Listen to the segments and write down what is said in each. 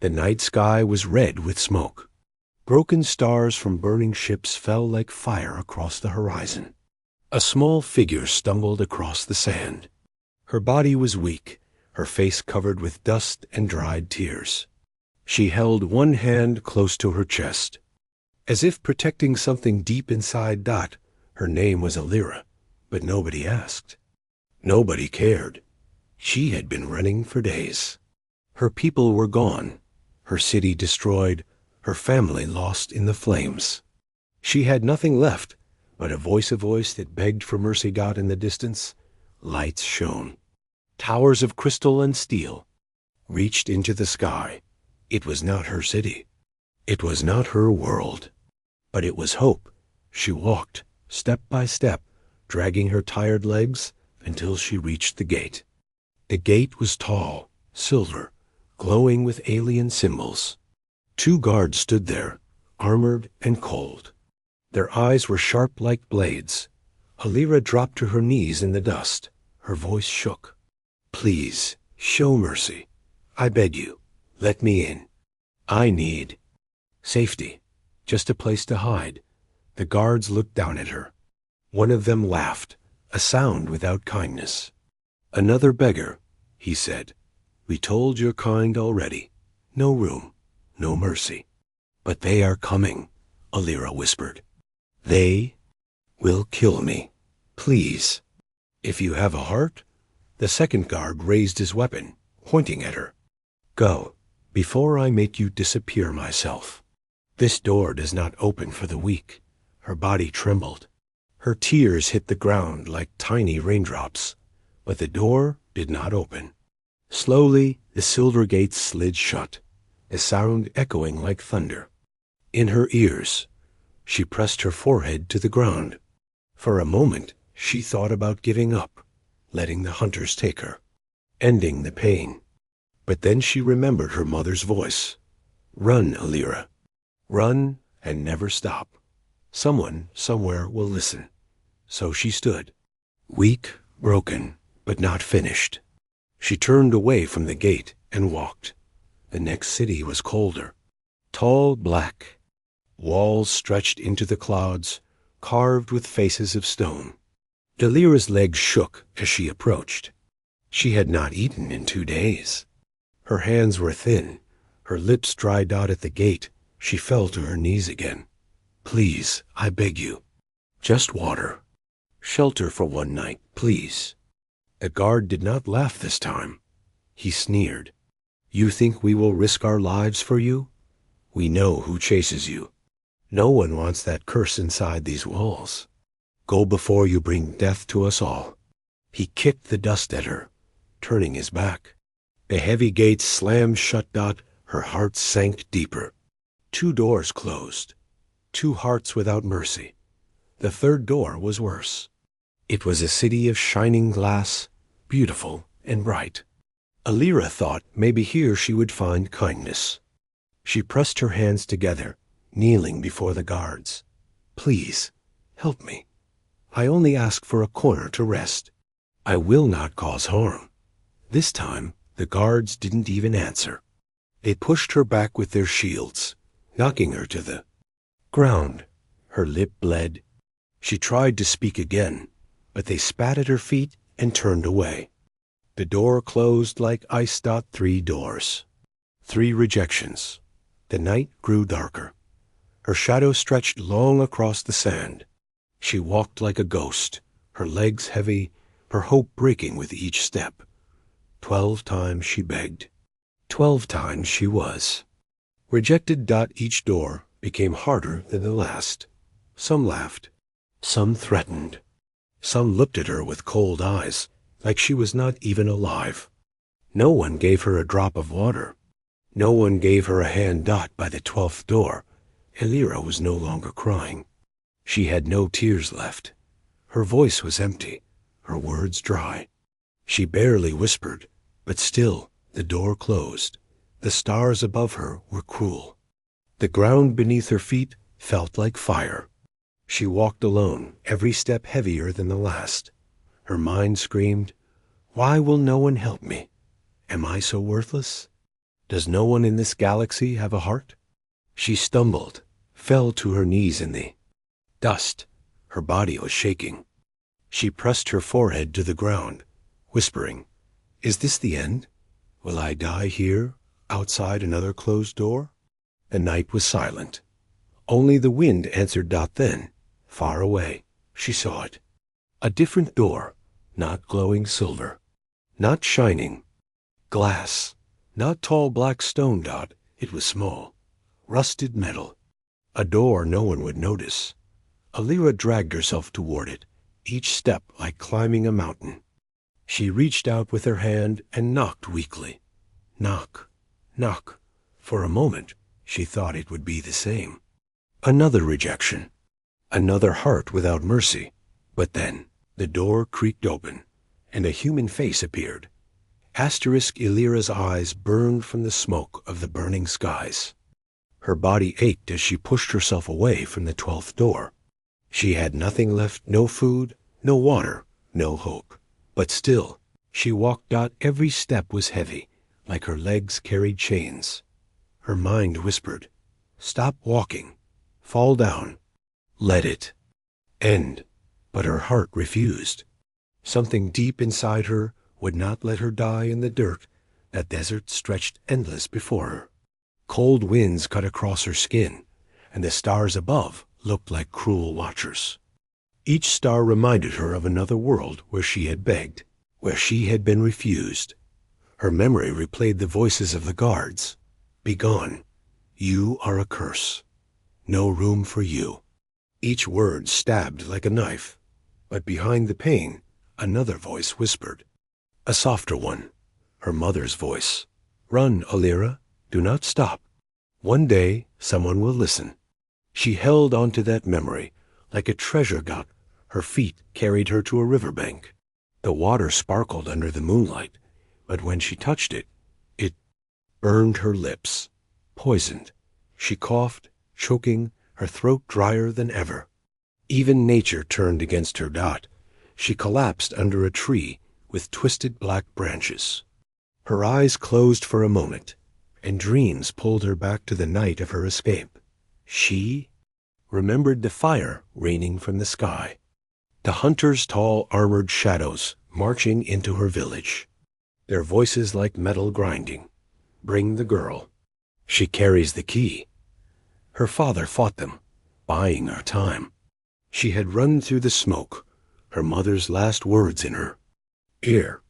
The night sky was red with smoke. Broken stars from burning ships fell like fire across the horizon. A small figure stumbled across the sand. Her body was weak, her face covered with dust and dried tears. She held one hand close to her chest. As if protecting something deep inside Dot, her name was Alira, but nobody asked. Nobody cared. She had been running for days. Her people were gone, her city destroyed, her family lost in the flames. She had nothing left but a voice that begged for mercy. Dot in the distance, lights shone. Towers of crystal and steel reached into the sky. It was not her city. It was not her world. But it was hope. She walked, step by step, dragging her tired legs until she reached the gate. The gate was tall, silver, glowing with alien symbols. 2 guards stood there, armored and cold. Their eyes were sharp like blades. Alira dropped to her knees in the dust. Her voice shook. "Please, show mercy. I beg you, let me in. I need safety, just a place to hide." The guards looked down at her. One of them laughed, a sound without kindness. "Another beggar," he said. "We told your kind already. No room, no mercy." "But they are coming," Alira whispered. "They will kill me. Please, if you have a heart." The second guard raised his weapon, pointing at her. "Go, before I make you disappear myself. This door does not open for the weak." Her body trembled. Her tears hit the ground like tiny raindrops, but the door did not open. Slowly, the silver gates slid shut, a sound echoing like thunder. In her ears, she pressed her forehead to the ground. For a moment, she thought about giving up, letting the hunters take her, ending the pain. But then she remembered her mother's voice. "Run, Alira. Run and never stop. Someone somewhere will listen." So she stood, weak, broken, but not finished. She turned away from the gate and walked. The next city was colder. Tall, black. Walls stretched into the clouds, carved with faces of stone. Alira's legs shook as she approached. She had not eaten in 2 days. Her hands were thin, her lips dried out at the gate. She fell to her knees again. "Please, I beg you. Just water. Shelter for one night, please." The guard did not laugh this time. He sneered. "You think we will risk our lives for you? We know who chases you. No one wants that curse inside these walls. Go before you bring death to us all." He kicked the dust at her, turning his back. The heavy gates slammed shut. Her heart sank deeper. 2 doors closed. 2 hearts without mercy. The third door was worse. It was a city of shining glass, beautiful and bright. Alira thought maybe here she would find kindness. She pressed her hands together, kneeling before the guards. "Please, help me. I only ask for a corner to rest. I will not cause harm." This time, the guards didn't even answer. They pushed her back with their shields, knocking her to the ground. Her lip bled. She tried to speak again, but they spat at her feet and turned away. The door closed like ice. 3 doors. 3 rejections. The night grew darker. Her shadow stretched long across the sand. She walked like a ghost, her legs heavy, her hope breaking with each step. 12 times she begged. 12 times she was rejected. Each door became harder than the last. Some laughed. Some threatened. Some looked at her with cold eyes, like she was not even alive. No one gave her a drop of water. No one gave her a hand. By the 12th door, Alira was no longer crying. She had no tears left. Her voice was empty, her words dry. She barely whispered, but still the door closed. The stars above her were cruel. The ground beneath her feet felt like fire. She walked alone, every step heavier than the last. Her mind screamed, "Why will no one help me? Am I so worthless?" Does no one in this galaxy have a heart? She stumbled, fell to her knees in the dust. Her body was shaking. She pressed her forehead to the ground, whispering, "Is this the end? Will I die here, outside another closed door?" The night was silent. Only the wind answered Dot then. Far away, she saw it. A different door, not glowing silver, not shining. Glass, not tall black stone, Dot. It was small. Rusted metal. A door no one would notice. Alira dragged herself toward it, each step like climbing a mountain. She reached out with her hand and knocked weakly. Knock, knock. For a moment, she thought it would be the same. Another rejection. Another heart without mercy. But then, the door creaked open, and a human face appeared. Asterisk Illyra's eyes burned from the smoke of the burning skies. Her body ached as she pushed herself away from the 12th door. She had nothing left, no food, no water, no hope. But still, she walked. Every step was heavy, like her legs carried chains. Her mind whispered, "Stop walking. Fall down. Let it end." But her heart refused. Something deep inside her would not let her die in the dirt. That desert stretched endless before her. Cold winds cut across her skin, and the stars above looked like cruel watchers. Each star reminded her of another world where she had begged, where she had been refused. Her memory replayed the voices of the guards. "Begone. You are a curse. No room for you." Each word stabbed like a knife, but behind the pain, another voice whispered. A softer one, her mother's voice. "Run, Alira. Do not stop. One day, someone will listen." She held onto that memory like a treasure god. Her feet carried her to a riverbank. The water sparkled under the moonlight, but when she touched it, it burned her lips. Poisoned. She coughed, choking, her throat drier than ever. Even nature turned against her. She collapsed under a tree with twisted black branches. Her eyes closed for a moment, and dreams pulled her back to the night of her escape. She remembered the fire raining from the sky, the hunters' tall armored shadows marching into her village, their voices like metal grinding. "Bring the girl. She carries the key." Her father fought them, buying her time. She had run through the smoke, her mother's last words in her ear.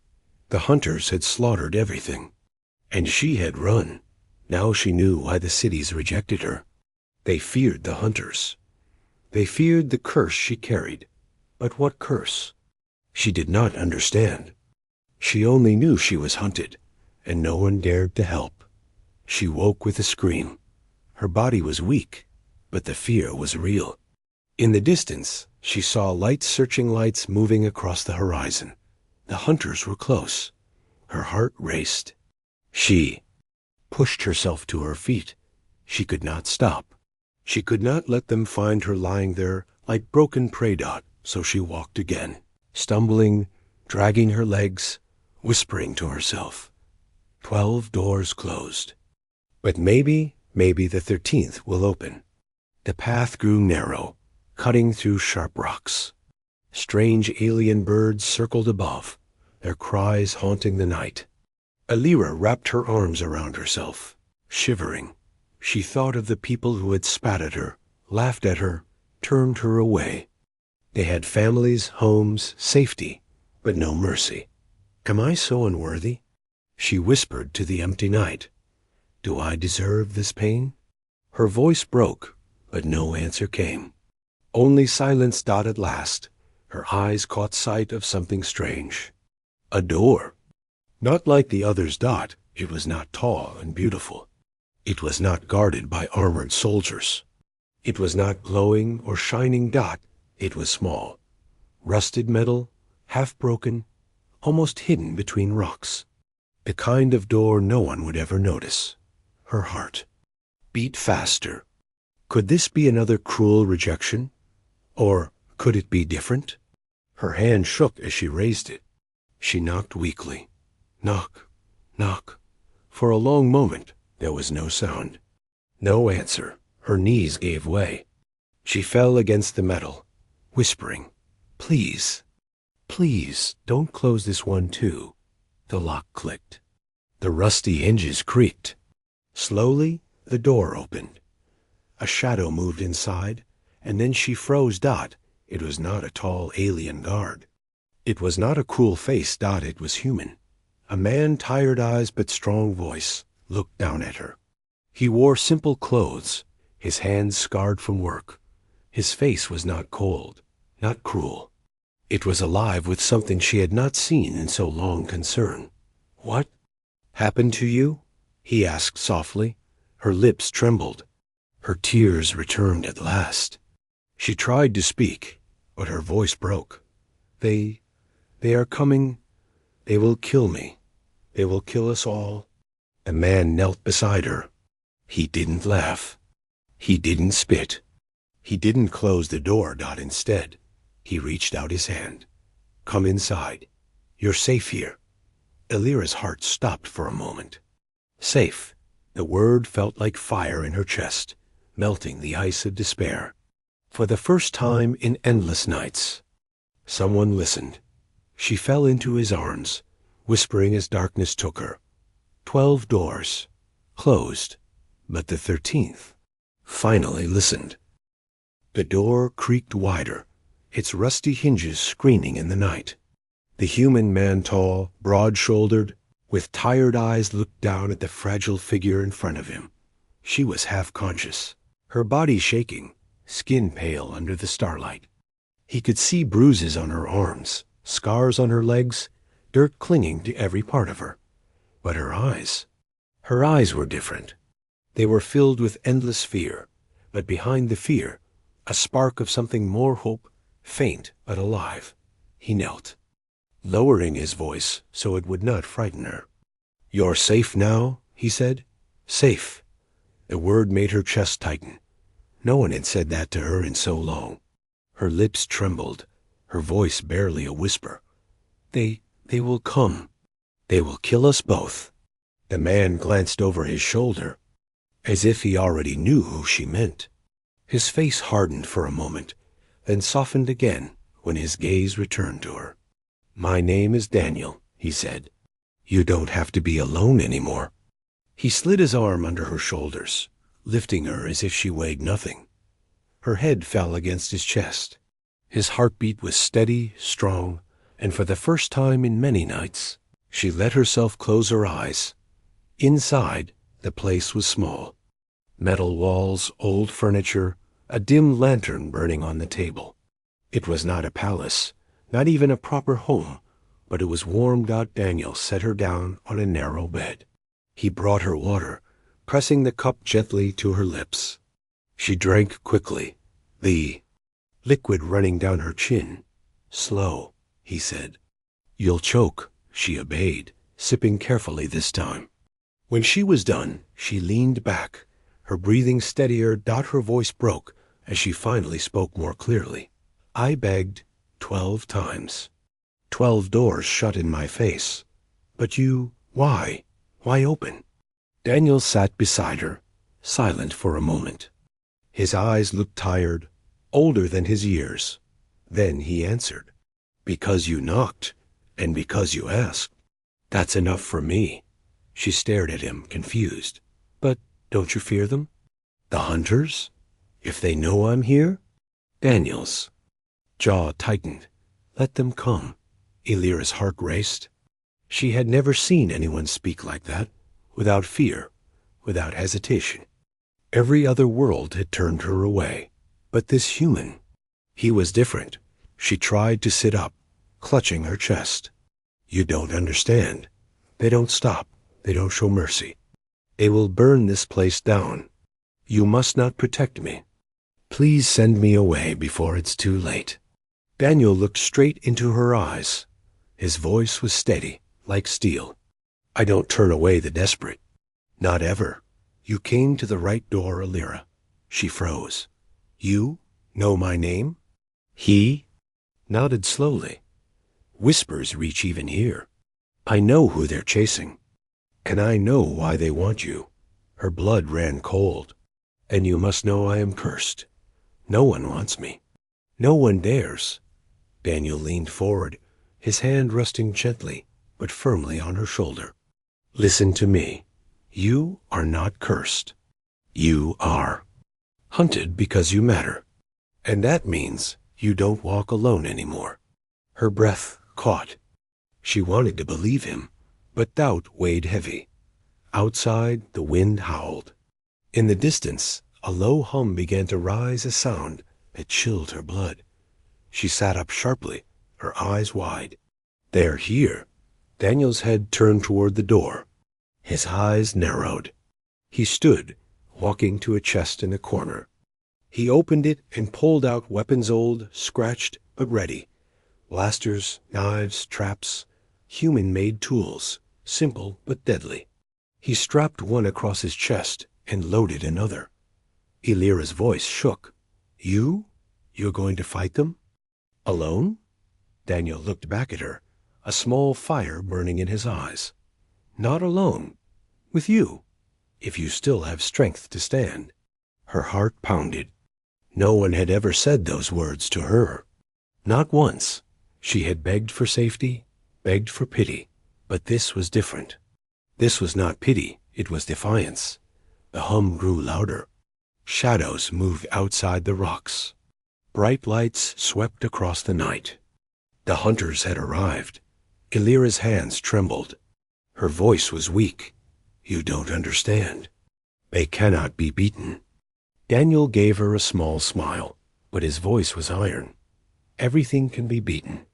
The hunters had slaughtered everything, and she had run. Now she knew why the cities rejected her. They feared the hunters. They feared the curse she carried. But what curse? She did not understand. She only knew she was hunted, and no one dared to help. She woke with a scream. Her body was weak, but the fear was real. In the distance, she saw light-searching lights moving across the horizon. The hunters were close. Her heart raced. She pushed herself to her feet. She could not stop. She could not let them find her lying there like broken prey. So she walked again, stumbling, dragging her legs, whispering to herself. 12 doors closed. But maybe the 13th will open. The path grew narrow, cutting through sharp rocks. Strange alien birds circled above, their cries haunting the night. Alira wrapped her arms around herself, shivering. She thought of the people who had spat at her, laughed at her, turned her away. They had families, homes, safety, but no mercy. "Am I so unworthy?" she whispered to the empty night. "Do I deserve this pain?" Her voice broke, but no answer came. Only silence. At last, her eyes caught sight of something strange. A door. Not like the others. It was not tall and beautiful. It was not guarded by armored soldiers. It was not glowing or shining. It was small. Rusted metal, half broken, almost hidden between rocks. The kind of door no one would ever notice. Her heart beat faster. Could this be another cruel rejection? Or could it be different? Her hand shook as she raised it. She knocked weakly. Knock, knock. For a long moment, there was no sound. No answer. Her knees gave way. She fell against the metal, whispering, "Please, please, don't close this one too." The lock clicked. The rusty hinges creaked. Slowly, the door opened. A shadow moved inside, and then she froze. It was not a tall alien guard. It was not a cool face. It was human. A man, tired eyes but strong voice, looked down at her. He wore simple clothes, his hands scarred from work. His face was not cold, not cruel. It was alive with something she had not seen in so long. Concern. "What happened to you?" he asked softly. Her lips trembled. Her tears returned at last. She tried to speak, but her voice broke. They are coming. They will kill me. They will kill us all." A man knelt beside her. He didn't laugh. He didn't spit. He didn't close the door. Instead, he reached out his hand. "Come inside. You're safe here." Elira's heart stopped for a moment. Safe. The word felt like fire in her chest, melting the ice of despair. For the first time in endless nights, someone listened. She fell into his arms, whispering as darkness took her. 12 doors, closed, but the 13th finally listened. The door creaked wider, its rusty hinges screening in the night. The human man, tall, broad-shouldered, with tired eyes, looked down at the fragile figure in front of him. She was half-conscious, her body shaking, skin pale under the starlight. He could see bruises on her arms, scars on her legs, dirt clinging to every part of her. But her eyes were different. They were filled with endless fear, but behind the fear, a spark of something more hope, faint but alive. He knelt, lowering his voice so it would not frighten her. "You're safe now," he said. "Safe." The word made her chest tighten. No one had said that to her in so long. Her lips trembled, her voice barely a whisper. They will come. They will kill us both." The man glanced over his shoulder, as if he already knew who she meant. His face hardened for a moment, then softened again when his gaze returned to her. "My name is Daniel," he said. "You don't have to be alone anymore." He slid his arm under her shoulders, lifting her as if she weighed nothing. Her head fell against his chest. His heartbeat was steady, strong, and for the first time in many nights, she let herself close her eyes. Inside, the place was small. Metal walls, old furniture, a dim lantern burning on the table. It was not a palace, not even a proper home, but it was warmed out. Daniel set her down on a narrow bed. He brought her water, pressing the cup gently to her lips. She drank quickly, the liquid running down her chin. "Slow," he said. "You'll choke," she obeyed, sipping carefully this time. When she was done, she leaned back, her breathing steadier. Her voice broke as she finally spoke more clearly. "I begged 12 times. 12 doors shut in my face. But you, why open?" Daniel sat beside her, silent for a moment. His eyes looked tired, older than his years. Then he answered, "Because you knocked, and because you asked. That's enough for me." She stared at him, confused. "But don't you fear them? The hunters? If they know I'm here?" Daniel's jaw tightened. "Let them come." Elira's heart raced. She had never seen anyone speak like that, without fear, without hesitation. Every other world had turned her away. But this human, he was different. She tried to sit up, clutching her chest. "You don't understand. They don't stop. They don't show mercy. They will burn this place down. You must not protect me. Please send me away before it's too late." Daniel looked straight into her eyes. His voice was steady, like steel. "I don't turn away the desperate. Not ever. You came to the right door, Elira." She froze. "You know my name?" He nodded slowly. "Whispers reach even here. I know who they're chasing." And I know why they want you." Her blood ran cold. "And you must know I am cursed. No one wants me. No one dares." Daniel leaned forward, his hand resting gently but firmly on her shoulder. "Listen to me. You are not cursed. You are hunted because you matter. And that means you don't walk alone anymore." Her breath caught. She wanted to believe him, but doubt weighed heavy. Outside, the wind howled. In the distance, a low hum began to rise, a sound that chilled her blood. She sat up sharply, her eyes wide. "They're here." Daniel's head turned toward the door. His eyes narrowed. He stood, walking to a chest in a corner. He opened it and pulled out weapons old, scratched, but ready. Blasters, knives, traps, human-made tools, simple but deadly. He strapped one across his chest and loaded another. Elira's voice shook. "You? You're going to fight them? Alone?" Daniel looked back at her, a small fire burning in his eyes. "Not alone. With you, if you still have strength to stand." Her heart pounded. No one had ever said those words to her. Not once. She had begged for safety, begged for pity, but this was different. This was not pity, it was defiance. The hum grew louder. Shadows moved outside the rocks. Bright lights swept across the night. The hunters had arrived. Elira's hands trembled. Her voice was weak. "You don't understand. They cannot be beaten." Daniel gave her a small smile, but his voice was iron. "Everything can be beaten,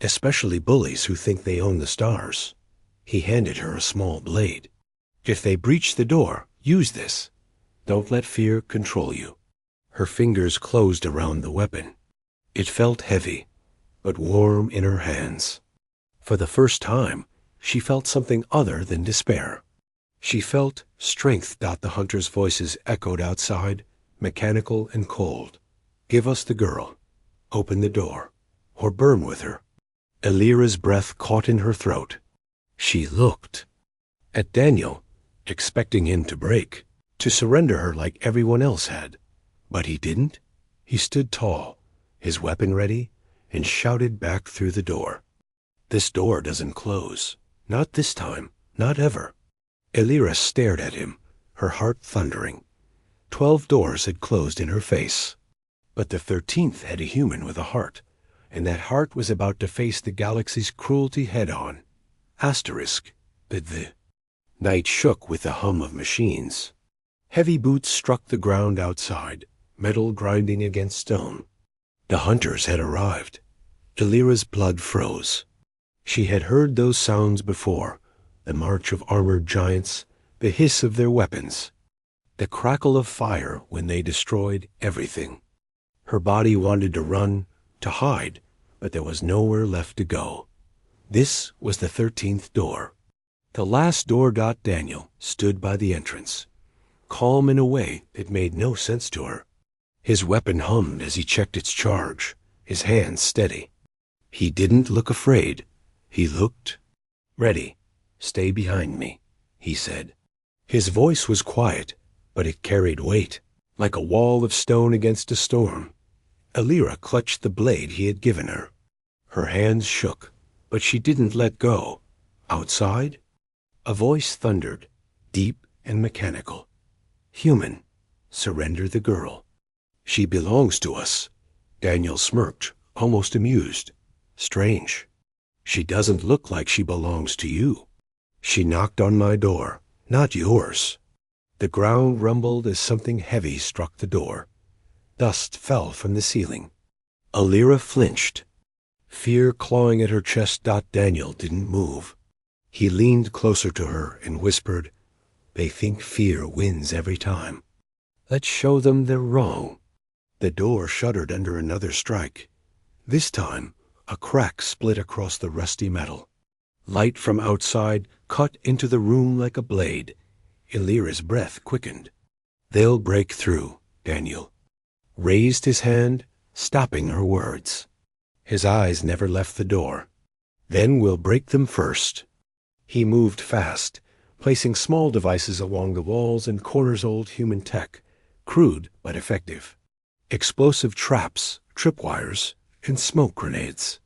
especially bullies who think they own the stars." He handed her a small blade. "If they breach the door, use this. Don't let fear control you." Her fingers closed around the weapon. It felt heavy, but warm in her hands. For the first time, she felt something other than despair. She felt strength. The hunters' voices echoed outside, mechanical and cold. "Give us the girl. Open the door, or burn with her." Elira's breath caught in her throat. She looked at Daniel, expecting him to break, to surrender her like everyone else had. But he didn't. He stood tall, his weapon ready, and shouted back through the door. "This door doesn't close. Not this time. Not ever." Elira stared at him, her heart thundering. 12 doors had closed in her face. But the 13th had a human with a heart, and that heart was about to face the galaxy's cruelty head-on. Asterisk. The night shook with the hum of machines. Heavy boots struck the ground outside, metal grinding against stone. The hunters had arrived. Elira's blood froze. She had heard those sounds before, the march of armored giants, the hiss of their weapons, the crackle of fire when they destroyed everything. Her body wanted to run, to hide, but there was nowhere left to go. This was the 13th door. The last door. Daniel stood by the entrance, calm in a way that made no sense to her. His weapon hummed as he checked its charge, his hands steady. He didn't look afraid. He looked ready. "Stay behind me," he said. His voice was quiet, but it carried weight, like a wall of stone against a storm. Elira clutched the blade he had given her. Her hands shook, but she didn't let go. Outside, a voice thundered, deep and mechanical. "Human, surrender the girl. She belongs to us." Daniel smirked, almost amused. "Strange. She doesn't look like she belongs to you." "She knocked on my door, not yours." The ground rumbled as something heavy struck the door. Dust fell from the ceiling. Elira flinched, fear clawing at her chest. Daniel didn't move. He leaned closer to her and whispered, "They think fear wins every time. Let's show them they're wrong." The door shuddered under another strike. This time, a crack split across the rusty metal. Light from outside cut into the room like a blade. Elira's breath quickened. "They'll break through," Daniel raised his hand, stopping her words. His eyes never left the door. "Then we'll break them first." He moved fast, placing small devices along the walls and corners. Old human tech, crude but effective. Explosive traps, tripwires, and smoke grenades.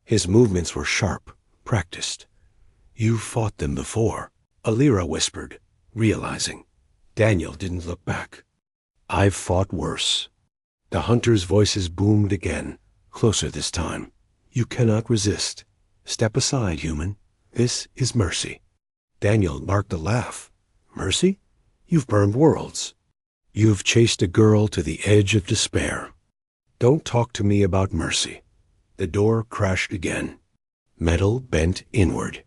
His movements were sharp, practiced. "You've fought them before," Alira whispered, realizing. Daniel didn't look back. "I've fought worse." The hunters' voices boomed again, closer this time. "You cannot resist. Step aside, human. This is mercy." Daniel barked a laugh. "Mercy? You've burned worlds. You've chased a girl to the edge of despair. Don't talk to me about mercy." The door crashed again. Metal bent inward.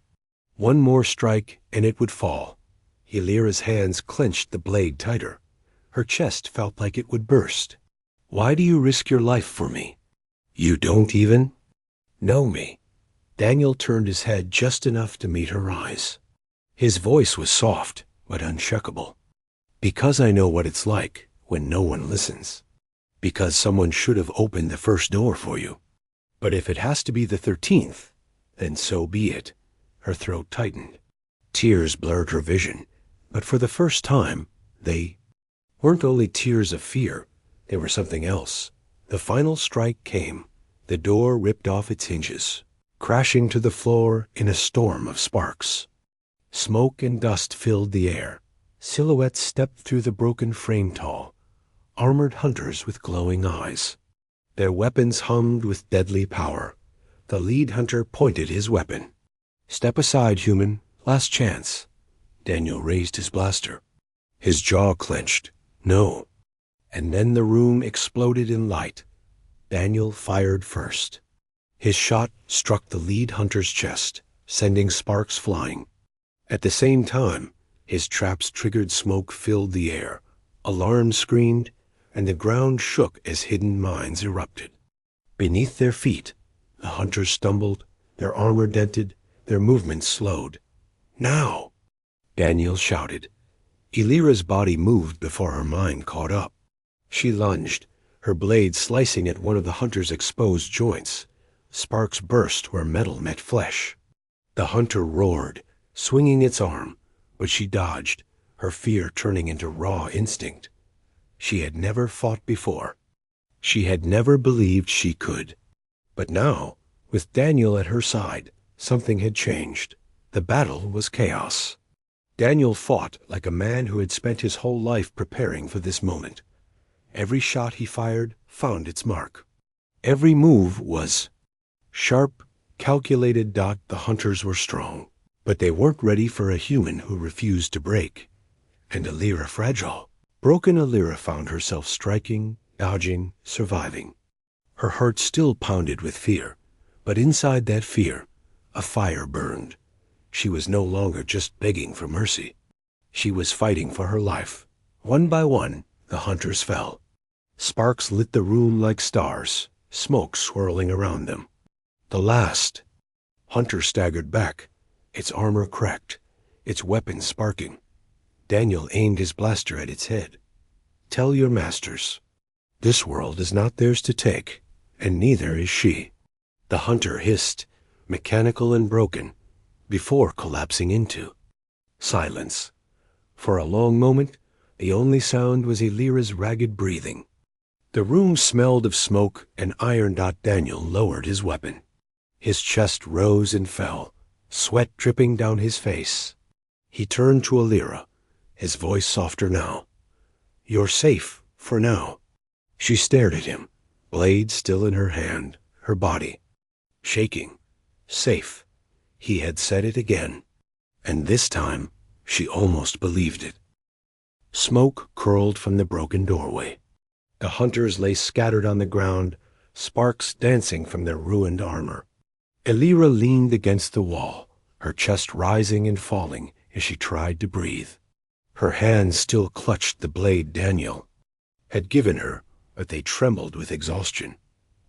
One more strike and it would fall. Alira's hands clenched the blade tighter. Her chest felt like it would burst. "Why do you risk your life for me? You don't even know me." Daniel turned his head just enough to meet her eyes. His voice was soft but unshakable. "Because I know what it's like when no one listens. Because someone should have opened the first door for you. But if it has to be the 13th, then so be it." Her throat tightened. Tears blurred her vision, but for the first time, they weren't only tears of fear. They were something else. The final strike came. The door ripped off its hinges, crashing to the floor in a storm of sparks. Smoke and dust filled the air. Silhouettes stepped through the broken frame tall, armored hunters with glowing eyes. Their weapons hummed with deadly power. The lead hunter pointed his weapon. "Step aside, human. Last chance." Daniel raised his blaster. His jaw clenched. "No." And then the room exploded in light. Daniel fired first. His shot struck the lead hunter's chest, sending sparks flying. At the same time, his traps triggered. Smoke filled the air. Alarms screamed, and the ground shook as hidden mines erupted. Beneath their feet, the hunters stumbled, their armor dented, their movements slowed. "Now!" Daniel shouted. Alira's body moved before her mind caught up. She lunged, her blade slicing at one of the hunter's exposed joints. Sparks burst where metal met flesh. The hunter roared, swinging its arm, but she dodged, her fear turning into raw instinct. She had never fought before. She had never believed she could. But now, with Daniel at her side, something had changed. The battle was chaos. Daniel fought like a man who had spent his whole life preparing for this moment. Every shot he fired found its mark. Every move was sharp, calculated. The hunters were strong, but they weren't ready for a human who refused to break. And Alira fragile. Broken Alira found herself striking, dodging, surviving. Her heart still pounded with fear, but inside that fear, a fire burned. She was no longer just begging for mercy. She was fighting for her life. One by one, the hunters fell. Sparks lit the room like stars, smoke swirling around them. The last hunter staggered back, its armor cracked, its weapon sparking. Daniel aimed his blaster at its head. "Tell your masters, this world is not theirs to take, and neither is she." The hunter hissed, mechanical and broken, before collapsing into silence. For a long moment, the only sound was Alira's ragged breathing. The room smelled of smoke and iron. Daniel lowered his weapon. His chest rose and fell, sweat dripping down his face. He turned to Alira, his voice softer now. "You're safe, for now." She stared at him, blade still in her hand, her body shaking. Safe. He had said it again, and this time she almost believed it. Smoke curled from the broken doorway. The hunters lay scattered on the ground, sparks dancing from their ruined armor. Alira leaned against the wall, her chest rising and falling as she tried to breathe. Her hands still clutched the blade Daniel had given her, but they trembled with exhaustion.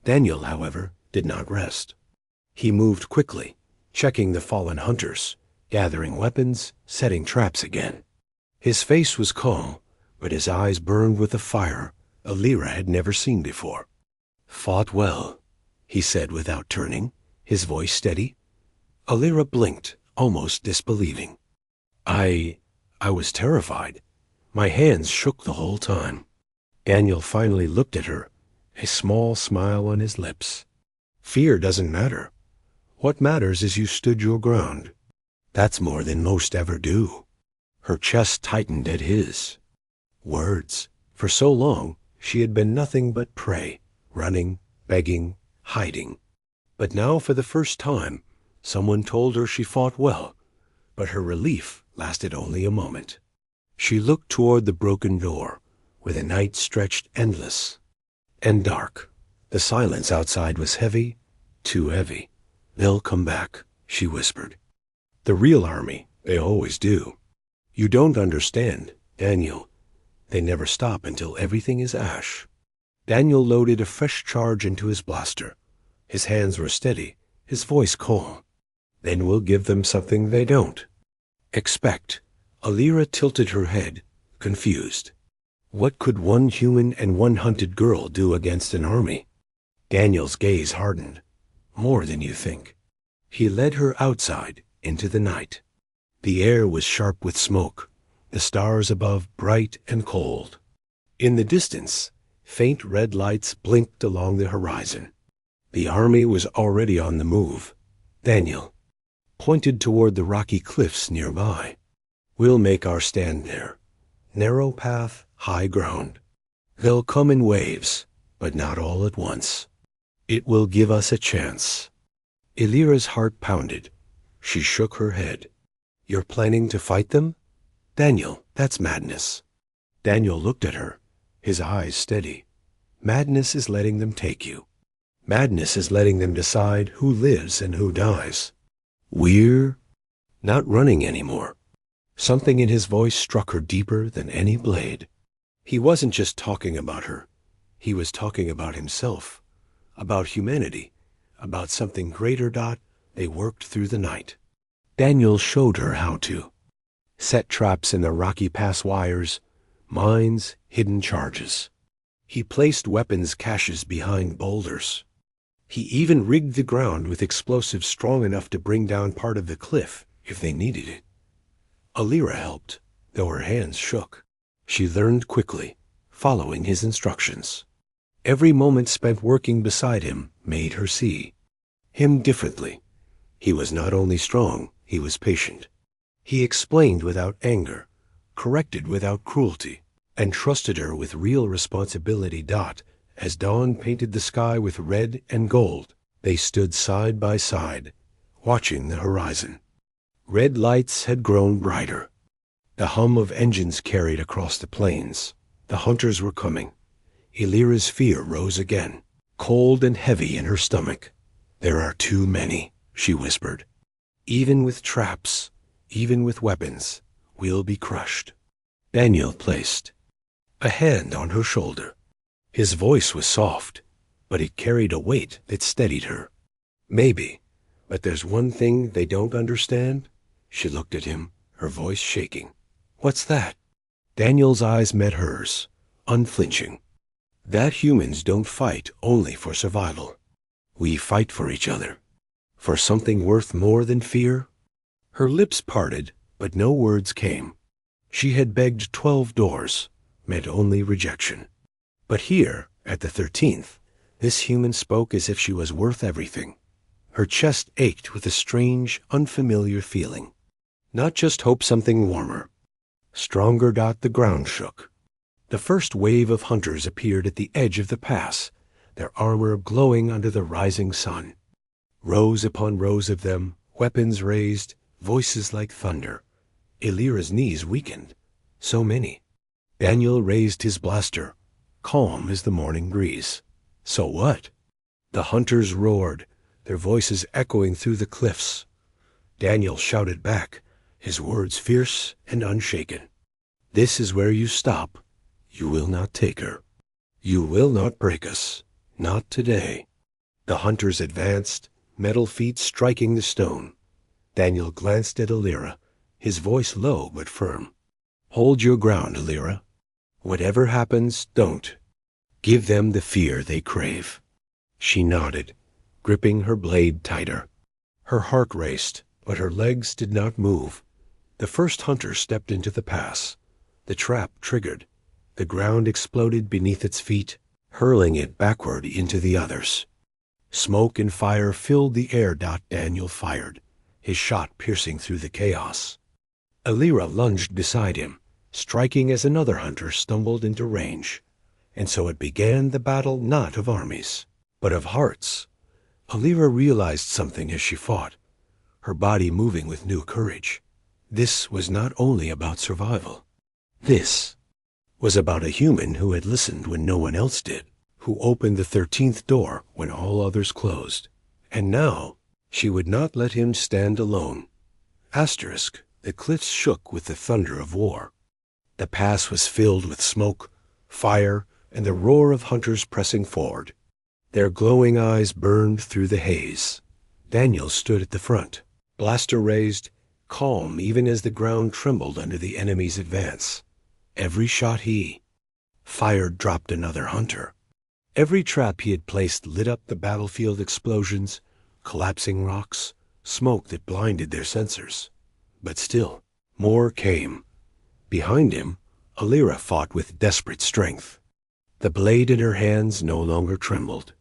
Daniel, however, did not rest. He moved quickly, checking the fallen hunters, gathering weapons, setting traps again. His face was calm, but his eyes burned with a fire Alira had never seen before. "Fought well," he said without turning, his voice steady. Alira blinked, almost disbelieving. I was terrified. My hands shook the whole time. Daniel finally looked at her, a small smile on his lips. Fear doesn't matter. What matters is you stood your ground. That's more than most ever do. Her chest tightened at his. Words. For so long, she had been nothing but prey, running, begging, hiding. But now, for the first time, someone told her she fought well, but her relief lasted only a moment. She looked toward the broken door, where the night stretched endless and dark. The silence outside was heavy, too heavy. They'll come back, she whispered. The real army, they always do. You don't understand, Daniel. They never stop until everything is ash. Daniel loaded a fresh charge into his blaster. His hands were steady, his voice calm. Then we'll give them something they don't expect. Alira tilted her head, confused. What could one human and one hunted girl do against an army? Daniel's gaze hardened. More than you think. He led her outside, into the night. The air was sharp with smoke, the stars above bright and cold. In the distance, faint red lights blinked along the horizon. The army was already on the move. Daniel pointed toward the rocky cliffs nearby. We'll make our stand there. Narrow path, high ground. They'll come in waves, but not all at once. It will give us a chance. Elira's heart pounded. She shook her head. You're planning to fight them? Daniel, that's madness. Daniel looked at her, his eyes steady. Madness is letting them take you. Madness is letting them decide who lives and who dies. We're not running anymore. Something in his voice struck her deeper than any blade. He wasn't just talking about her. He was talking about himself, about humanity, about something greater. They worked through the night. Daniel showed her how to. Set traps in the rocky pass wires, mines, hidden charges. He placed weapons caches behind boulders. He even rigged the ground with explosives strong enough to bring down part of the cliff if they needed it. Alira helped, though her hands shook. She learned quickly, following his instructions. Every moment spent working beside him made her see him differently. He was not only strong, he was patient. He explained without anger, corrected without cruelty, and trusted her with real responsibility. As dawn painted the sky with red and gold, they stood side by side, watching the horizon. Red lights had grown brighter. The hum of engines carried across the plains. The hunters were coming. Elira's fear rose again, cold and heavy in her stomach. There are too many, she whispered. Even with traps, even with weapons, we'll be crushed. Daniel placed a hand on her shoulder. His voice was soft, but it carried a weight that steadied her. Maybe, but there's one thing they don't understand. She looked at him, her voice shaking. What's that? Daniel's eyes met hers, unflinching. That humans don't fight only for survival. We fight for each other. For something worth more than fear. Her lips parted, but no words came. She had begged 12 doors, met only rejection. But here, at the 13th, this human spoke as if she was worth everything. Her chest ached with a strange, unfamiliar feeling. Not just hope something warmer. Stronger. The ground shook. The first wave of hunters appeared at the edge of the pass, their armor glowing under the rising sun. Rows upon rows of them, weapons raised, voices like thunder. Elira's knees weakened. So many. Daniel raised his blaster, calm as the morning breeze. So what? The hunters roared, their voices echoing through the cliffs. Daniel shouted back, his words fierce and unshaken. This is where you stop. You will not take her. You will not break us. Not today. The hunters advanced, metal feet striking the stone. Daniel glanced at Alira, his voice low but firm. Hold your ground, Alira. Whatever happens, don't. Give them the fear they crave. She nodded, gripping her blade tighter. Her heart raced, but her legs did not move. The first hunter stepped into the pass. The trap triggered. The ground exploded beneath its feet, hurling it backward into the others. Smoke and fire filled the air. Daniel fired, his shot piercing through the chaos. Alira lunged beside him, striking as another hunter stumbled into range. And so it began the battle not of armies, but of hearts. Alira realized something as she fought, her body moving with new courage. This was not only about survival. This was about a human who had listened when no one else did, who opened the 13th door when all others closed. And now she would not let him stand alone. Asterisk, the cliffs shook with the thunder of war. The pass was filled with smoke, fire, and the roar of hunters pressing forward. Their glowing eyes burned through the haze. Daniel stood at the front, blaster raised, calm even as the ground trembled under the enemy's advance. Every shot he fired dropped another hunter. Every trap he had placed lit up the battlefield explosions, collapsing rocks, smoke that blinded their sensors. But still, more came. Behind him, Alira fought with desperate strength. The blade in her hands no longer trembled.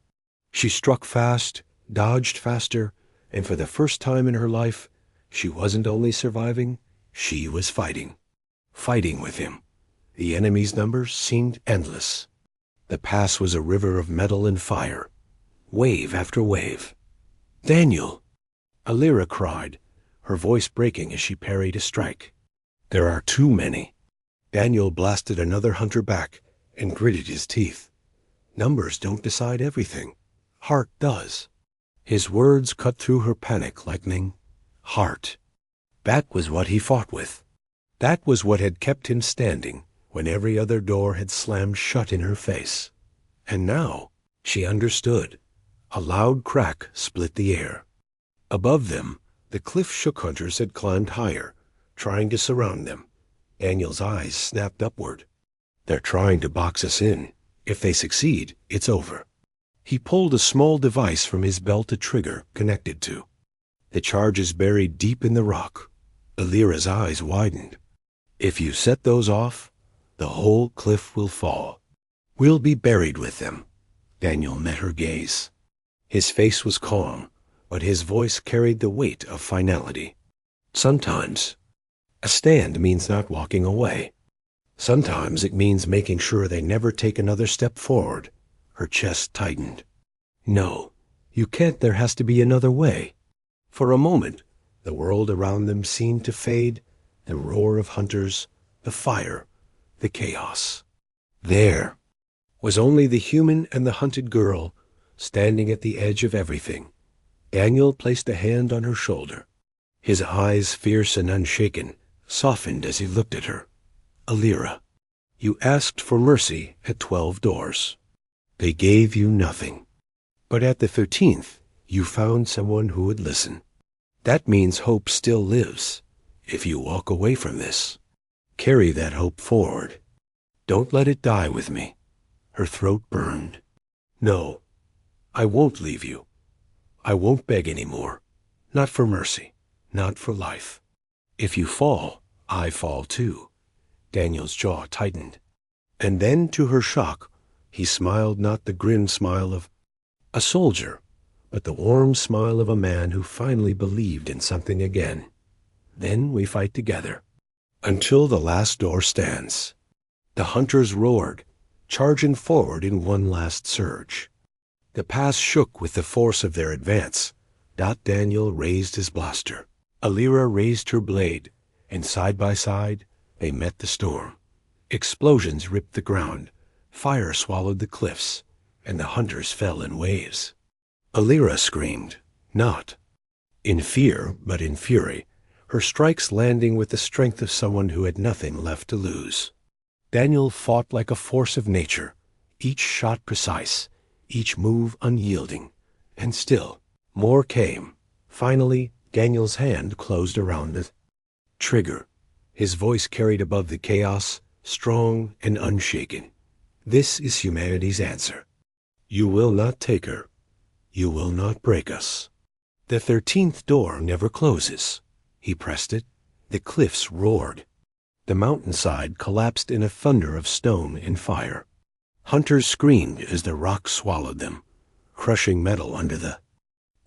She struck fast, dodged faster, and for the first time in her life, she wasn't only surviving, she was fighting. Fighting with him. The enemy's numbers seemed endless. The pass was a river of metal and fire, wave after wave. "Daniel!" Alira cried, her voice breaking as she parried a strike. "There are too many." Daniel blasted another hunter back and gritted his teeth. "Numbers don't decide everything. Heart does." His words cut through her panic lightning. Heart. That was what he fought with. That was what had kept him standing when every other door had slammed shut in her face. And now she understood. A loud crack split the air. Above them, the cliff shook hunters had climbed higher, trying to surround them. Daniel's eyes snapped upward. "They're trying to box us in. If they succeed, it's over." He pulled a small device from his belt, a trigger connected to. The charge is buried deep in the rock. Alira's eyes widened. "If you set those off, the whole cliff will fall. We'll be buried with them." Daniel met her gaze. His face was calm, but his voice carried the weight of finality. "Sometimes a stand means not walking away. Sometimes it means making sure they never take another step forward." Her chest tightened. "No, you can't. There has to be another way." For a moment, the world around them seemed to fade, the roar of hunters, the fire, the chaos. There was only the human and the hunted girl, standing at the edge of everything. Daniel placed a hand on her shoulder. His eyes, fierce and unshaken, softened as he looked at her. "Alira, you asked for mercy at 12 doors. They gave you nothing. But at the 13th, you found someone who would listen. That means hope still lives. If you walk away from this, carry that hope forward. Don't let it die with me." Her throat burned. "No, I won't leave you. I won't beg anymore. Not for mercy, not for life. If you fall, I fall too." Daniel's jaw tightened. And then, to her shock, he smiled, not the grim smile of a soldier, but the warm smile of a man who finally believed in something again. "Then we fight together, until the last door stands." The hunters roared, charging forward in one last surge. The pass shook with the force of their advance. Daniel raised his blaster. Alira raised her blade, and side by side they met the storm. Explosions ripped the ground. Fire swallowed the cliffs, and the hunters fell in waves. Alira screamed, not in fear, but in fury, her strikes landing with the strength of someone who had nothing left to lose. Daniel fought like a force of nature, each shot precise, each move unyielding. And still, more came. Finally, Daniel's hand closed around the trigger. His voice carried above the chaos, strong and unshaken. "This is humanity's answer. You will not take her. You will not break us. The 13th door never closes." He pressed it. The cliffs roared. The mountainside collapsed in a thunder of stone and fire. Hunters screamed as the rocks swallowed them, crushing metal under the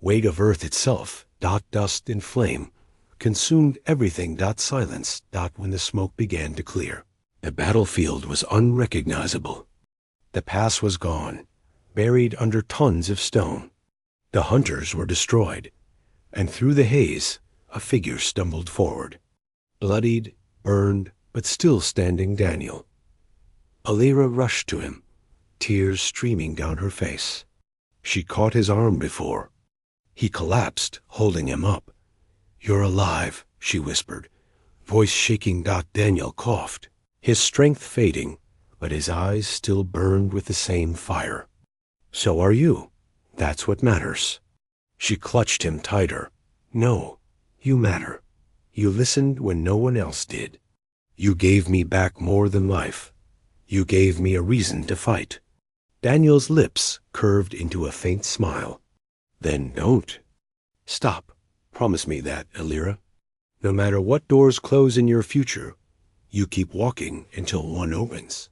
weight of earth itself. Dust and flame consumed everything. Silence. When the smoke began to clear, the battlefield was unrecognizable. The pass was gone, buried under tons of stone. The hunters were destroyed, and through the haze, a figure stumbled forward. Bloodied, burned, but still standing. Daniel. Alira rushed to him, tears streaming down her face. She caught his arm before. He collapsed, holding him up. "You're alive," she whispered, voice shaking. Daniel coughed, his strength fading, but his eyes still burned with the same fire. "So are you. That's what matters." She clutched him tighter. "No, you matter. You listened when no one else did. You gave me back more than life. You gave me a reason to fight." Daniel's lips curved into a faint smile. "Then don't. Stop. Promise me that, Alira. No matter what doors close in your future, you keep walking until one opens."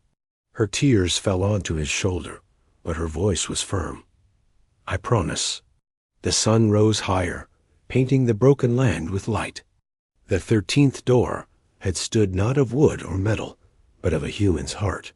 Her tears fell onto his shoulder, but her voice was firm. "I promise." The sun rose higher, painting the broken land with light. The 13th door had stood not of wood or metal, but of a human's heart.